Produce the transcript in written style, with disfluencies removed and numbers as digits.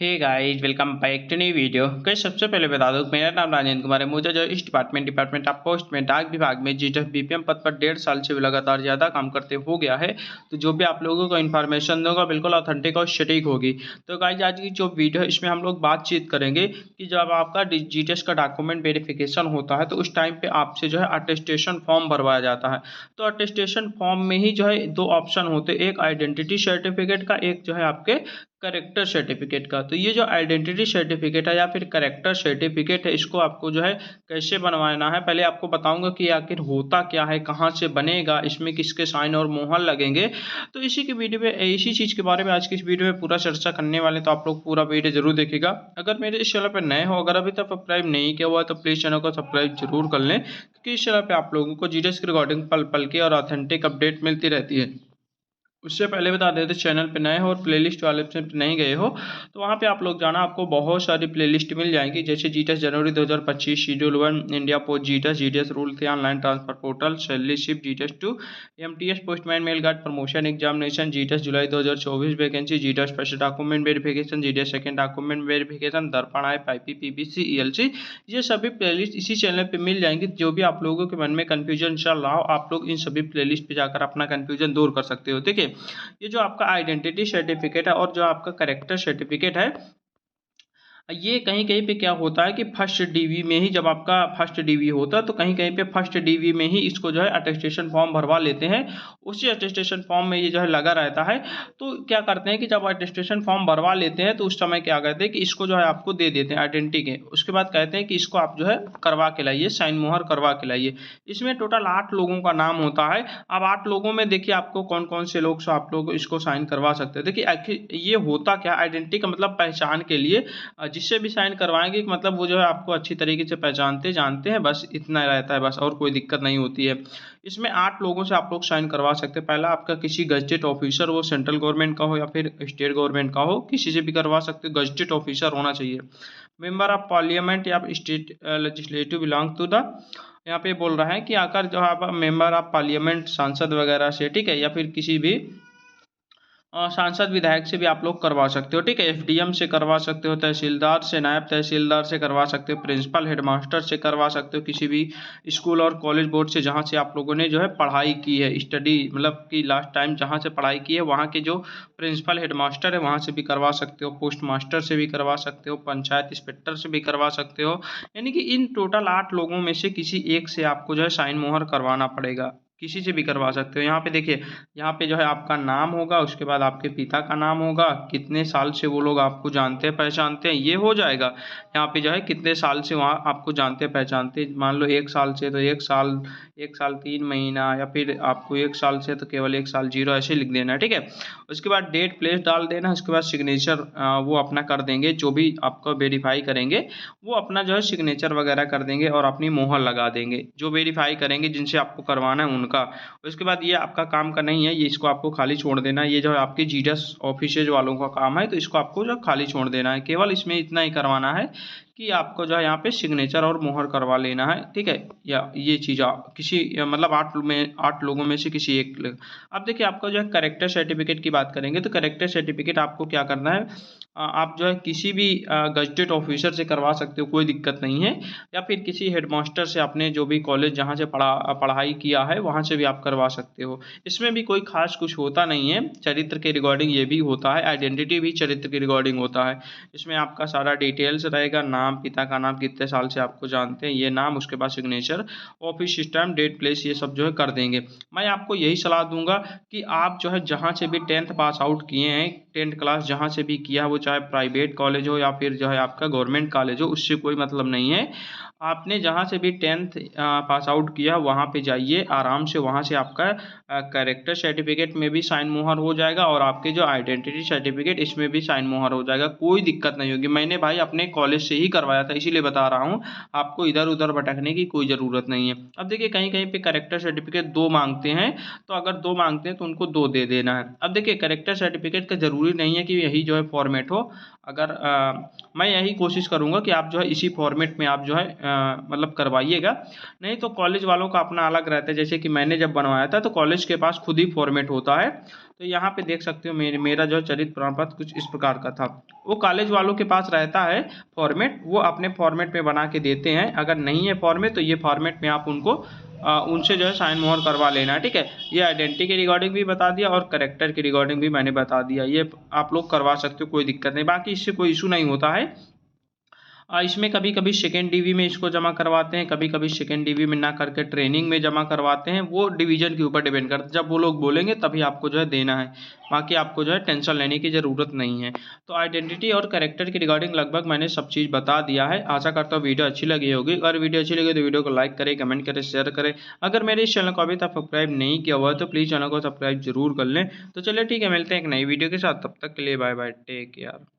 Hey guys, welcome back to new video. Guys, सबसे पहले बता दूं मेरा नाम राजेंद्र कुमार है। मुझे जो इस डिपार्टमेंट ऑफ पोस्ट में डाक विभाग में जीटीएफ बीपीएम पद पर 1.5 साल से भी लगातार ज़्यादा काम करते हो गया है। तो जो भी आप लोगों को इन्फॉर्मेशन दूंगा बिल्कुल ऑथेंटिक और सटीक होगी। तो गाइस, आज की जो वीडियो है इसमें हम लोग बातचीत करेंगे कि जब आपका जीटीएस का डॉक्यूमेंट वेरिफिकेशन होता है तो उस टाइम पे आपसे जो है अटेस्टेशन फॉर्म भरवाया जाता है। तो अटेस्टेशन फॉर्म में ही जो है दो ऑप्शन होते हैं, एक आइडेंटिटी सर्टिफिकेट का, एक जो है आपके करेक्टर सर्टिफिकेट का। तो ये जो आइडेंटिटी सर्टिफिकेट है या फिर करेक्टर सर्टिफिकेट है, इसको आपको जो है कैसे बनवाना है पहले आपको बताऊंगा कि आखिर होता क्या है, कहाँ से बनेगा, इसमें किसके साइन और मोहर लगेंगे। तो इसी की वीडियो में इसी चीज़ के बारे में आज की इस वीडियो में पूरा चर्चा करने वाले, तो आप लोग पूरा वीडियो जरूर देखिएगा। अगर मेरे इस चैनल पर नए हो, अगर अभी तक सब्सक्राइब नहीं किया हुआ है तो प्लीज़ चैनल को सब्सक्राइब जरूर कर लें, क्योंकि इस चैनल पर आप लोगों को जीडीएस की रिकॉर्डिंग पल पल की और ऑथेंटिक अपडेट मिलती रहती है। उससे पहले बता देते, चैनल पे नए हो और प्लेलिस्ट वाले ऑप्शन पे नहीं गए हो तो वहाँ पे आप लोग जाना, आपको बहुत सारी प्लेलिस्ट मिल जाएंगी, जैसे जीटीएस जनवरी 2025, schedule 1, India post GTS, GTS rule थे, online transfer portal, salary slip, GTS 2, MTS postman mail guard promotion examination, GTS जुलाई 2024 vacancy, GTS first document verification, GTS second document verification, Darpan app, IP, PBC, ELC, ये सभी playlist इसी channel पे मिल जाएंगी। जो भी आप लोगों के मन में कंफ्यूजन चल रहा हो, आप लोग इन सभी प्लेलिस्ट पे जाकर अपना कंफ्यूजन दूर कर सकते हो। ठीक है, ये जो आपका आइडेंटिटी सर्टिफिकेट है और जो आपका करेक्टर सर्टिफिकेट है, ये कहीं कहीं पे क्या होता है कि फर्स्ट डीवी में ही, जब आपका फर्स्ट डीवी होता है तो कहीं कहीं पे फर्स्ट डीवी में ही इसको जो है अटेस्टेशन फॉर्म भरवा लेते हैं। उसी अटेस्टेशन फॉर्म में ये जो है लगा रहता है। तो क्या करते हैं कि जब अटेस्टेशन फॉर्म भरवा लेते हैं तो उस समय क्या कहते हैं कि इसको जो है आपको दे देते हैं आइडेंटिटी के। उसके बाद कहते हैं कि इसको आप जो है करवा के लाइए, साइन मोहर करवा के लाइए। इसमें टोटल 8 लोगों का नाम होता है। अब 8 लोगों में देखिए आपको कौन कौन से लोग आप लोग इसको साइन करवा सकते हैं। देखिए आखिर ये होता क्या, आइडेंटिटी का मतलब पहचान के लिए जिससे भी साइन करवाएंगे मतलब वो जो है आपको अच्छी तरीके से पहचानते जानते हैं, बस इतना रहता है, बस और कोई दिक्कत नहीं होती है। इसमें 8 लोगों से आप लोग साइन करवा सकते हैं। पहला आपका किसी गजटेड ऑफिसर, वो सेंट्रल गवर्नमेंट का हो या फिर स्टेट गवर्नमेंट का हो, किसी से भी करवा सकते हो, गजटेड ऑफिसर होना चाहिए। मेंबर ऑफ पार्लियामेंट या state legislative belong to the, यहाँ पे बोल रहा है कि आकर जो आप मेंबर ऑफ पार्लियामेंट, सांसद वगैरह से, ठीक है, या फिर किसी भी सांसद विधायक से भी आप लोग करवा सकते हो। ठीक है, एफडीएम से करवा सकते हो, तहसीलदार से, नायब तहसीलदार से करवा सकते हो, प्रिंसिपल, हेडमास्टर से करवा सकते हो, किसी भी स्कूल और कॉलेज बोर्ड से जहाँ से आप लोगों ने जो है पढ़ाई की है, स्टडी मतलब कि लास्ट टाइम जहाँ से पढ़ाई की है वहाँ के जो प्रिंसिपल हेडमास्टर है वहाँ से भी करवा सकते हो, पोस्ट मास्टर से भी करवा सकते हो, पंचायत इंस्पेक्टर से भी करवा सकते हो। यानी कि इन टोटल 8 लोगों में से किसी एक से आपको जो है साइन मोहर करवाना पड़ेगा, किसी से भी करवा सकते हो। यहाँ पे देखिए, यहाँ पे जो है आपका नाम होगा, उसके बाद आपके पिता का नाम होगा, कितने साल से वो लोग आपको जानते हैं पहचानते हैं ये हो जाएगा। यहाँ पे जो है कितने साल से वहाँ आपको जानते पहचानते हैं, मान लो 1 साल से तो 1 साल, 1 साल 3 महीना, या फिर आपको 1 साल से तो केवल 1 साल 0 ऐसे लिख देना है। ठीक है, उसके बाद डेट प्लेस डाल देना, उसके बाद सिग्नेचर वो अपना कर देंगे, जो भी आपको वेरीफाई करेंगे वो अपना जो है सिग्नेचर वगैरह कर देंगे और अपनी मोहर लगा देंगे, जो वेरीफाई करेंगे जिनसे आपको करवाना है उनका। उसके बाद ये आपका काम का नहीं है, ये इसको आपको खाली छोड़ देना है। ये जो है आपकी जीडीएस ऑफिसेज वालों का काम है, तो इसको आपको जो खाली छोड़ देना है। केवल इसमें इतना ही करवाना है कि आपको जो है यहाँ पे सिग्नेचर और मोहर करवा लेना है। ठीक है, या ये चीज़ किसी मतलब 8 लोगों में से किसी एक। अब देखिए, आपका जो है करेक्टर सर्टिफिकेट की बात करेंगे तो करेक्टर सर्टिफिकेट आपको क्या करना है, आप जो है किसी भी गजटेड ऑफिसर से करवा सकते हो, कोई दिक्कत नहीं है, या फिर किसी हेडमास्टर से, अपने जो भी कॉलेज जहाँ से पढ़ाई किया है वहाँ से भी आप करवा सकते हो। इसमें भी कोई खास कुछ होता नहीं है, चरित्र के रिगार्डिंग ये भी होता है, आइडेंटिटी भी चरित्र के रिगार्डिंग होता है। इसमें आपका सारा डिटेल्स रहेगा, नाम, पिता का नाम, कितने साल से आपको जानते हैं ये नाम, उसके बाद signature, office system, date place, ये सब जो है कर देंगे। मैं आपको यही सलाह दूंगा कि आप जो है जहाँ से भी 10th पास आउट किए हैं, 10th क्लास जहाँ से भी किया है, वो चाहे प्राइवेट कॉलेज हो या फिर जो है आपका गवर्नमेंट कॉलेज हो, उससे कोई मतलब नहीं है। आपने जहाँ से भी 10th पास आउट किया वहाँ पे जाइए आराम से, वहाँ से आपका करेक्टर सर्टिफिकेट में भी साइन मोहर हो जाएगा और आपके जो आइडेंटिटी सर्टिफिकेट इसमें भी साइन मोहर हो जाएगा, कोई दिक्कत नहीं होगी। मैंने भाई अपने कॉलेज से ही करवाया था, इसीलिए बता रहा हूँ, आपको इधर उधर भटकने की कोई ज़रूरत नहीं है। अब देखिए, कहीं कहीं पे करेक्टर सर्टिफिकेट 2 मांगते हैं, तो अगर 2 मांगते हैं तो उनको 2 दे देना है। अब देखिए, करेक्टर सर्टिफिकेट का ज़रूरी नहीं है कि यही जो है फॉर्मेट हो, अगर मैं यही कोशिश करूँगा कि आप जो है इसी फॉर्मेट में आप जो है मतलब करवाइएगा, नहीं तो कॉलेज वालों का अपना अलग रहता है। जैसे कि मैंने जब बनवाया था तो कॉलेज के पास खुद ही फॉर्मेट होता है, तो यहाँ पे देख सकते हो मेरा जो चरित्र प्रमाण पत्र कुछ इस प्रकार का था। वो कॉलेज वालों के पास रहता है फॉर्मेट, वो अपने फॉर्मेट में बना के देते हैं। अगर नहीं है फॉर्मेट तो ये फॉर्मेट में आप उनको उनसे जो है साइन मोहर करवा लेना है, ठीक है। ये आइडेंटिटी के रिगार्डिंग भी बता दिया और करेक्टर के रिगार्डिंग भी मैंने बता दिया, ये आप लोग करवा सकते हो, कोई दिक्कत नहीं। बाकी इससे कोई इशू नहीं होता है। इसमें कभी कभी सेकेंड डीवी में इसको जमा करवाते हैं, कभी कभी सेकेंड डीवी में ना करके ट्रेनिंग में जमा करवाते हैं। वो डिवीजन के ऊपर डिपेंड करता है, जब वो लोग बोलेंगे तभी आपको जो है देना है। बाकी आपको जो है टेंशन लेने की ज़रूरत नहीं है। तो आइडेंटिटी और कैरेक्टर के रिगार्डिंग लगभग मैंने सब चीज़ बता दिया है। आशा करता हूँ वीडियो अच्छी लगी होगी। अगर वीडियो अच्छी लगी तो वीडियो को लाइक करें, कमेंट करें, शेयर करें। अगर मेरे इस चैनल को अभी तक सब्सक्राइब नहीं किया हुआ है तो प्लीज़ चैनल को सब्सक्राइब जरूर कर लें। तो चलिए ठीक है, मिलते हैं एक नई वीडियो के साथ, तब तक के लिए बाय बाय, टेक केयर।